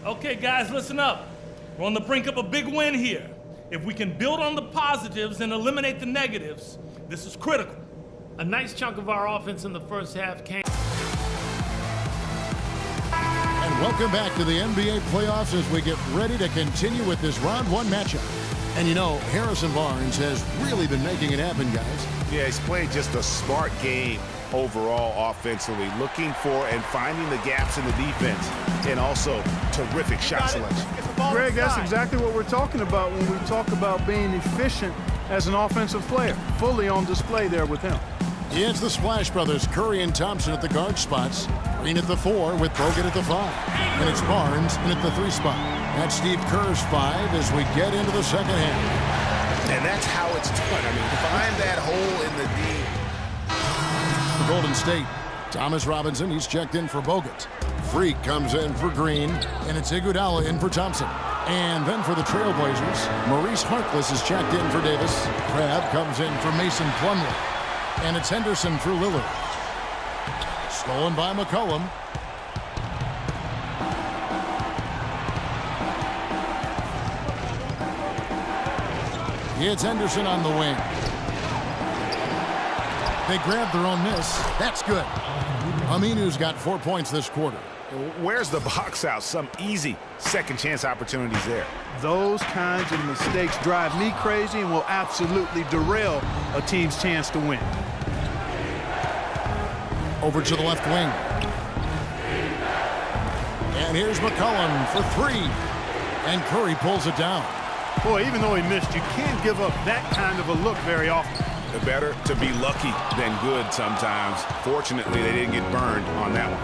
Okay, guys, listen up. We're on the brink of a big win here. If we can build on the positives and eliminate the negatives, this is critical. A nice chunk of our offense in the first half came. And welcome back to the NBA playoffs as we get ready to continue with this round one matchup. And you know, Harrison Barnes has really been making it happen, guys. Yeah, he's played just a smart game overall offensively, looking for and finding the gaps in the defense, and also terrific shot selection. Greg, that's exactly what we're talking about when we talk about being efficient as an offensive player. Fully on display there with him. It's the Splash Brothers, Curry and Thompson at the guard spots. Green at the 4 with Bogut at the 5. And it's Barnes in at the 3 spot. That's Steve Kerr's 5 as we get into the second half. And that's how it's done. I mean, find that hole in the D. For Golden State, Thomas Robinson, he's checked in for Bogut. Freak comes in for Green, and it's Iguodala in for Thompson. And then for the Trailblazers, Maurice Harkless is checked in for Davis. Crabbe comes in for Mason Plumlee. And it's Henderson for Lillard. Stolen by McCollum. It's Henderson on the wing. They grab their own miss. That's good. Aminu's got 4 points this quarter. Where's the box out? Some easy second chance opportunities there. Those kinds of mistakes drive me crazy and will absolutely derail a team's chance to win. Over to the left wing. And here's McCollum for 3. And Curry pulls it down. Boy, even though he missed, you can't give up that kind of a look very often. Better to be lucky than good sometimes. Fortunately, they didn't get burned on that one.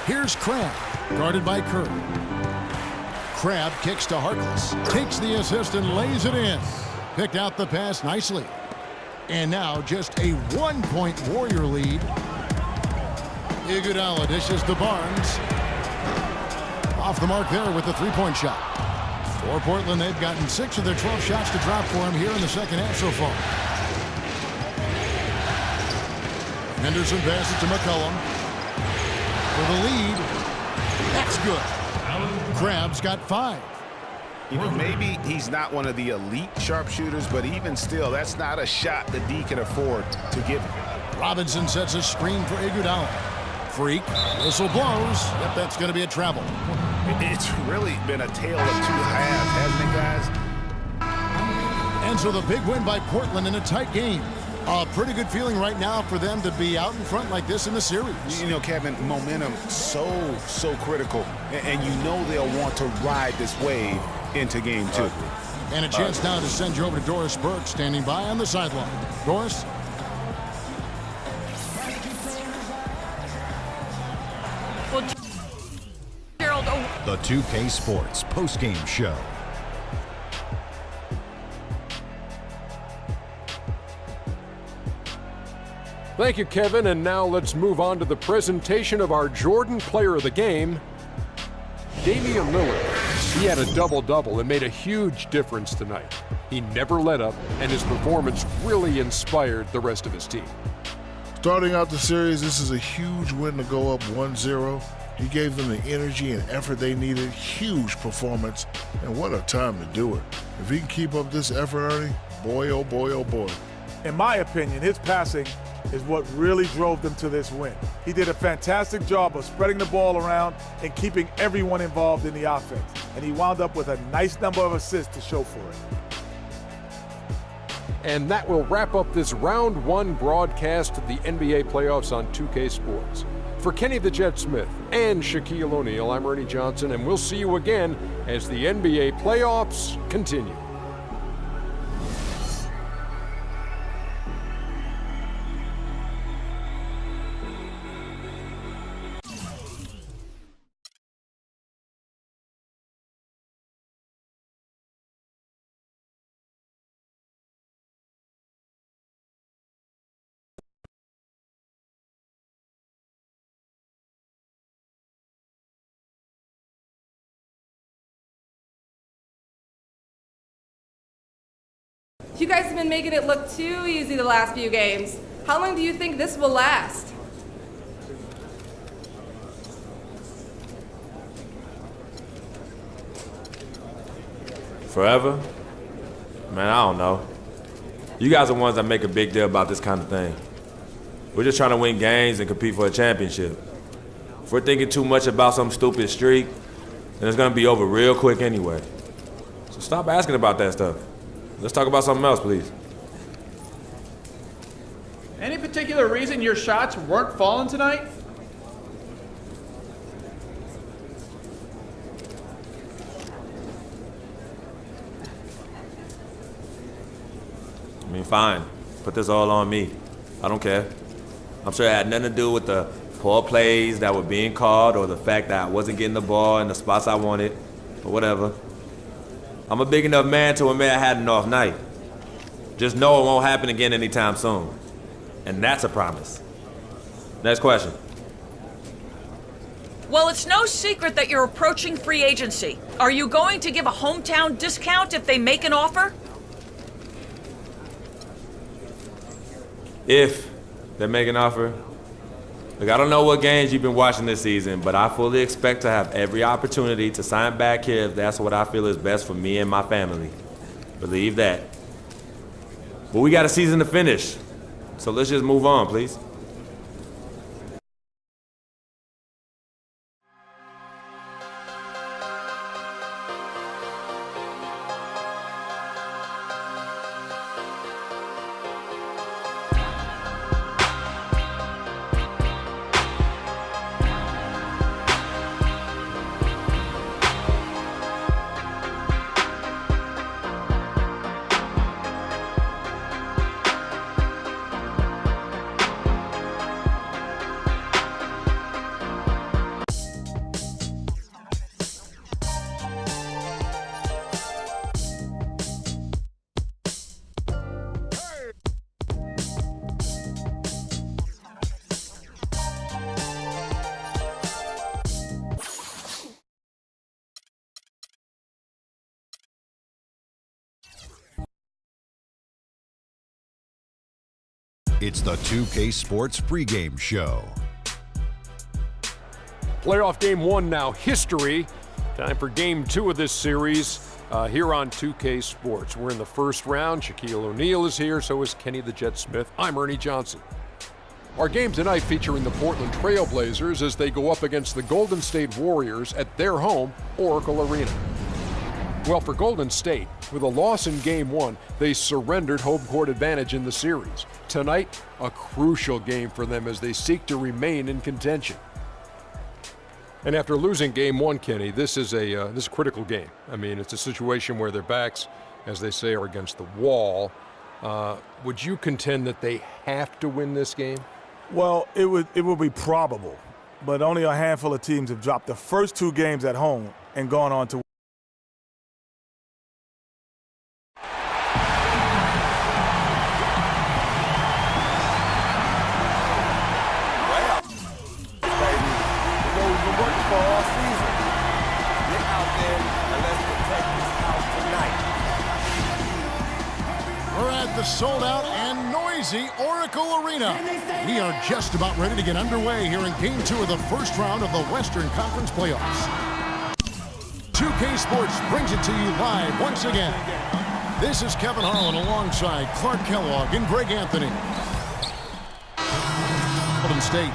Here's Crabbe, guarded by Curry. Crabbe kicks to Harkless, takes the assist and lays it in. Picked out the pass nicely. And now just a 1-point Warrior lead. Iguodala dishes to Barnes. Off the mark there with the 3-point shot. For Portland, they've gotten 6 of their 12 shots to drop for him here in the second half so far. Henderson passes to McCollum. For the lead. That's good. Crabbe's got 5. You know, maybe he's not one of the elite sharpshooters, but even still, that's not a shot the D can afford to give him. Robinson sets a screen for Iguodala. Freak, whistle blows. Yep, that's going to be a travel. It's really been a tale of 2 halves, hasn't it, guys? And so the big win by Portland in a tight game. A pretty good feeling right now for them to be out in front like this in the series. You know, Kevin, momentum so critical. And you know they'll want to ride this wave into game 2. And a chance now to send you over to Doris Burke, standing by on the sideline. Doris? The 2K Sports postgame show. Thank you, Kevin, and now let's move on to the presentation of our Jordan Player of the Game, Damian Lillard. He had a double-double and made a huge difference tonight. He never let up, and his performance really inspired the rest of his team. Starting out the series, this is a huge win to go up 1-0. He gave them the energy and effort they needed. Huge performance, and what a time to do it. If he can keep up this effort, Ernie, boy, oh boy, oh boy. In my opinion, his passing is what really drove them to this win. He did a fantastic job of spreading the ball around and keeping everyone involved in the offense. And he wound up with a nice number of assists to show for it. And that will wrap up this round 1 broadcast of the NBA playoffs on 2K Sports. For Kenny the Jet Smith and Shaquille O'Neal, I'm Ernie Johnson, and we'll see you again as the NBA playoffs continue. You guys have been making it look too easy the last few games. How long do you think this will last? Forever? Man, I don't know. You guys are the ones that make a big deal about this kind of thing. We're just trying to win games and compete for a championship. If we're thinking too much about some stupid streak, then it's gonna be over real quick anyway. So stop asking about that stuff. Let's talk about something else, please. Any particular reason your shots weren't falling tonight? I mean, fine. Put this all on me. I don't care. I'm sure it had nothing to do with the poor plays that were being called or the fact that I wasn't getting the ball in the spots I wanted, or whatever. I'm a big enough man to admit I had an off night. Just know it won't happen again anytime soon. And that's a promise. Next question. Well, it's no secret that you're approaching free agency. Are you going to give a hometown discount if they make an offer? If they make an offer. Look, I don't know what games you've been watching this season, but I fully expect to have every opportunity to sign back here if that's what I feel is best for me and my family. Believe that. But we got a season to finish, so let's just move on, please. It's the 2K Sports pregame show. Playoff game 1 now, history. Time for game 2 of this series here on 2K Sports. We're in the first round. Shaquille O'Neal is here, so is Kenny the Jet Smith. I'm Ernie Johnson. Our game tonight featuring the Portland Trail Blazers as they go up against the Golden State Warriors at their home, Oracle Arena. Well, for Golden State, with a loss in Game 1, they surrendered home court advantage in the series. Tonight, a crucial game for them as they seek to remain in contention. And after losing Game 1, Kenny, this is a critical game. I mean, it's a situation where their backs, as they say, are against the wall. Would you contend that they have to win this game? Well, it would be probable, but only a handful of teams have dropped the first 2 games at home and gone on to sold-out and noisy Oracle Arena. We are just about ready to get underway here in Game 2 of the first round of the Western Conference Playoffs. 2K Sports brings it to you live once again. This is Kevin Harlan alongside Clark Kellogg and Greg Anthony. Golden State.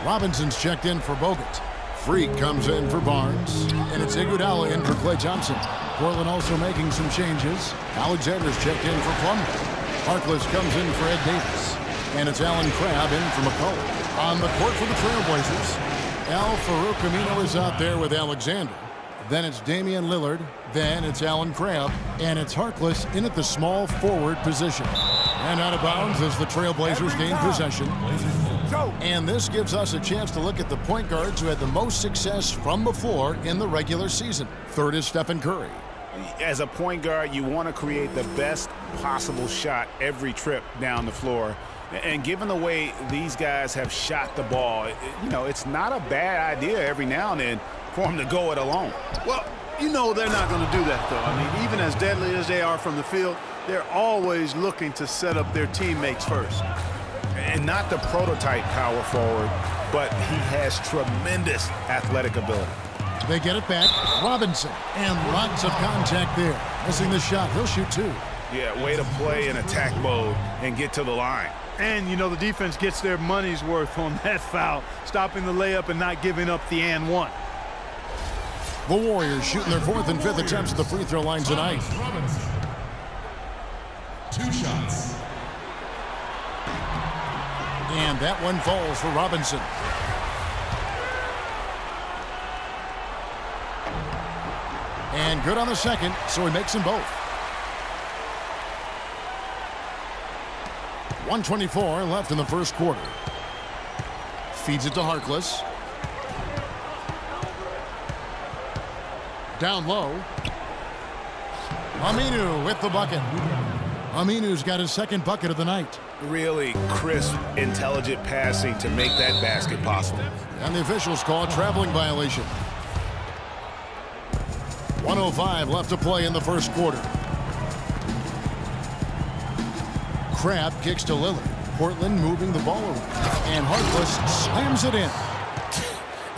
Robinson's checked in for Bogut. Freak comes in for Barnes. And it's Iguodala in for Klay Thompson. Portland also making some changes. Alexander's checked in for Plumlee. Harkless comes in for Ed Davis. And it's Allen Crabbe in for McCullough. On the court for the Trailblazers, Al-Farouq Aminu is out there with Alexander. Then it's Damian Lillard. Then it's Allen Crabbe. And it's Harkless in at the small forward position. And out of bounds as the Trailblazers gain possession. And this gives us a chance to look at the point guards who had the most success from the floor in the regular season. Third is Stephen Curry. As a point guard, you want to create the best possible shot every trip down the floor. And given the way these guys have shot the ball, it's not a bad idea every now and then for them to go it alone. Well, they're not going to do that, though. I mean, even as deadly as they are from the field, they're always looking to set up their teammates first. And not the prototype power forward, but he has tremendous athletic ability. They get it back. Robinson. And lots of contact there. Missing the shot. He'll shoot 2. Yeah, way to play in attack mode and get to the line. And, you know, the defense gets their money's worth on that foul, stopping the layup and not giving up the and one. The Warriors shooting their 4th and 5th attempts at the free throw line tonight. 2 shots. And that one falls for Robinson. And good on the second, so he makes them both. 1:24 left in the first quarter. Feeds it to Harkless. Down low. Aminu with the bucket. Aminu's got his second bucket of the night. Really crisp, intelligent passing to make that basket possible. And the officials call a traveling violation. 1:05 left to play in the first quarter. Crabbe kicks to Lillard. Portland moving the ball around. And Harkless slams it in.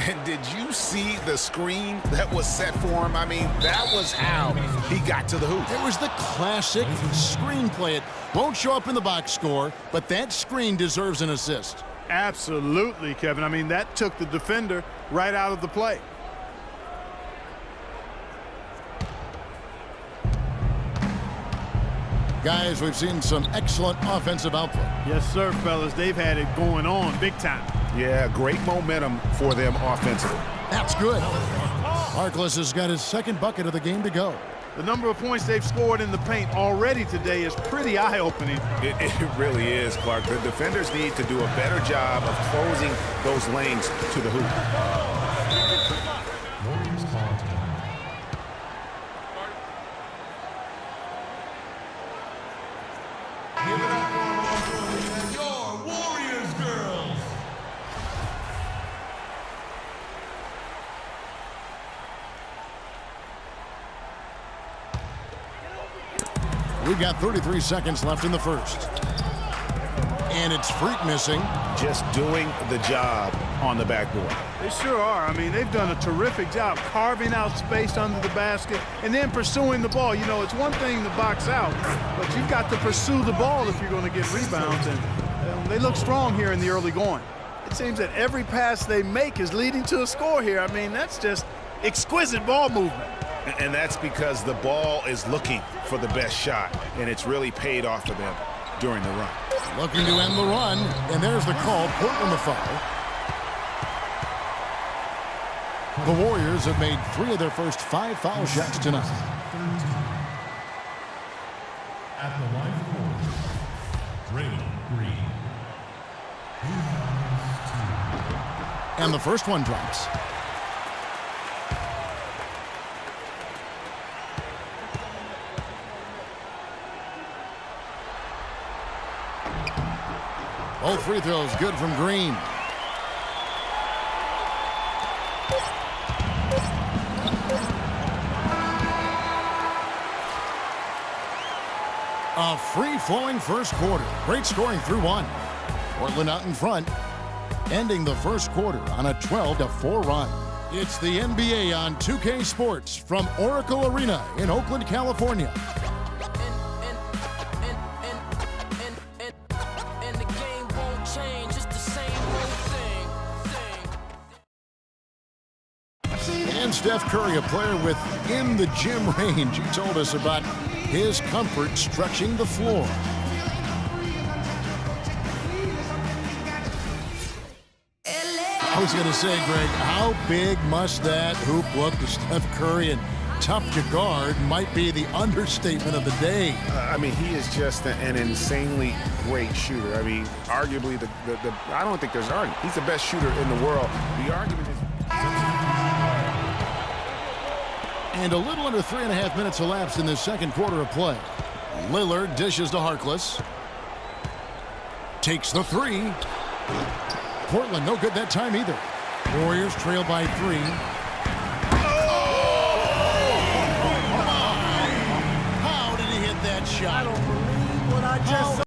And did you see the screen that was set for him? I mean, that was how he got to the hoop. It was the classic screen play. It won't show up in the box score, but that screen deserves an assist. Absolutely, Kevin. I mean, that took the defender right out of the play. Guys, we've seen some excellent offensive output. Yes, sir, fellas. They've had it going on big time. Yeah, great momentum for them offensively. That's good. Harkless has got his second bucket of the game to go. The number of points they've scored in the paint already today is pretty eye-opening. It really is, Clark. The defenders need to do a better job of closing those lanes to the hoop. Warriors call time. Give it up for your Warriors girls. We've got 33 seconds left in the first. And it's Freak missing. Just doing the job on the backboard. They sure are. I mean, they've done a terrific job carving out space under the basket and then pursuing the ball. You know, it's one thing to box out, but you've got to pursue the ball if you're going to get rebounds. And they look strong here in the early going. It seems that every pass they make is leading to a score here. I mean, that's just exquisite ball movement. And that's because the ball is looking for the best shot, and it's really paid off for them during the run. Looking to end the run, and there's the call. Portland the foul. The Warriors have made 3 of their first 5 foul shots tonight. At the line for the Warriors, Draymond Green. He has 2. And the first one drops. Both free throws good from Green. A free-flowing first quarter. Great scoring through 1. Portland out in front, ending the first quarter on a 12-4 run. It's the NBA on 2K Sports from Oracle Arena in Oakland, California. Steph Curry, a player with in-the-gym range. He told us about his comfort stretching the floor. I was going to say, Greg, how big must that hoop look to Steph Curry? And tough to guard might be the understatement of the day. I mean, he is just an insanely great shooter. I mean, arguably, I don't think there's an argument. He's the best shooter in the world. The argument is... And a little under 3.5 minutes elapsed in this second quarter of play. Lillard dishes to Harkless. Takes the 3. Portland no good that time either. Warriors trail by 3. How did he hit that shot? I don't believe what I just saw.